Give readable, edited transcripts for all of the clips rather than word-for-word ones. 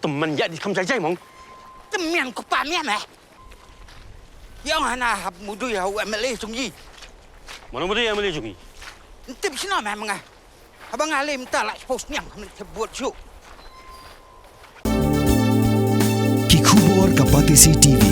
teman ya di kamar jai mong. Teman ko pa miya meh. Yang hana hab mudu ya u MLA sungji. Mana muda yang boleh jungi? Tip sino meh mga. Abang alim ta la post nyang buat show. Kikubor kapati CCTV.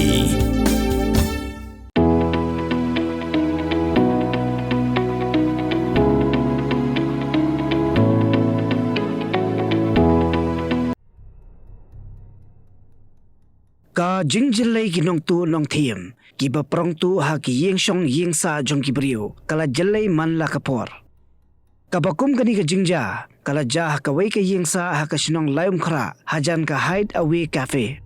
Ka jingjilai ki nong tu nong thiem ki ba prong tu ha ki yeng shong yeng sa jong ki brio kala jilai man la kapor ka bakum kani ka jingja kala ja ha ka wei ka yeng sa ha ka shinong LAITUMKHRAH hajan ka hide away cafe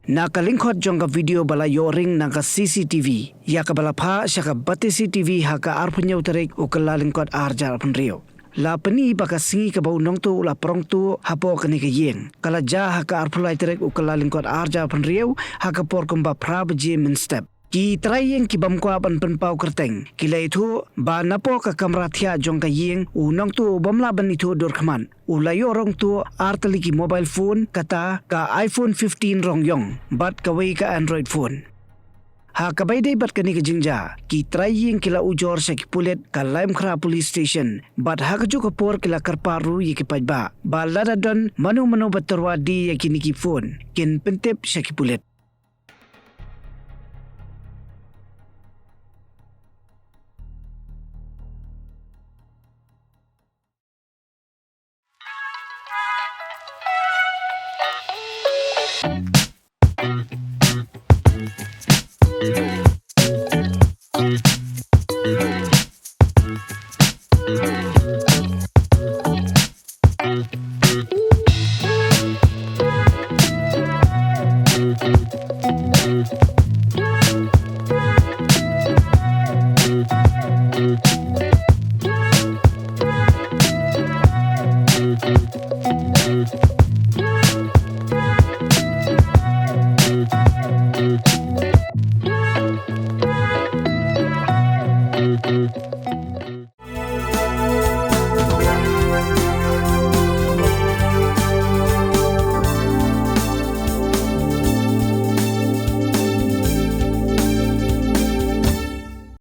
na ka linkhot jong ka video bala yoring na ka CCTV ya ka bala pha sha ka bati CCTV ha ka arpunyau tarik o kala linkhot arjar pun rio la pani baka singi ka bau nong tu la prong tu hapo kani ka yeng kala ja ha ka arpulai terek u kala lingkot arja pan riau ha ka por kumba prab je min step ki trayeng ki bam kwa pan pan pau kerteng ki lai thu ba napo ka kamera thia jong ka yeng u nong tu bamla ban itu dur khman u la yo rong tu artali ki mobile phone kata ka iPhone 15 rong yong bat ka wei ka Android phone ha kabay day bat kani ka jingja ki traying kila ujor sa kipulit ka LAITUMKHRAH police station bat ha ka juga por kila karparu yi kipajba ba lada don manu batarwa di ya kini ki phone kin pentip sa kipulit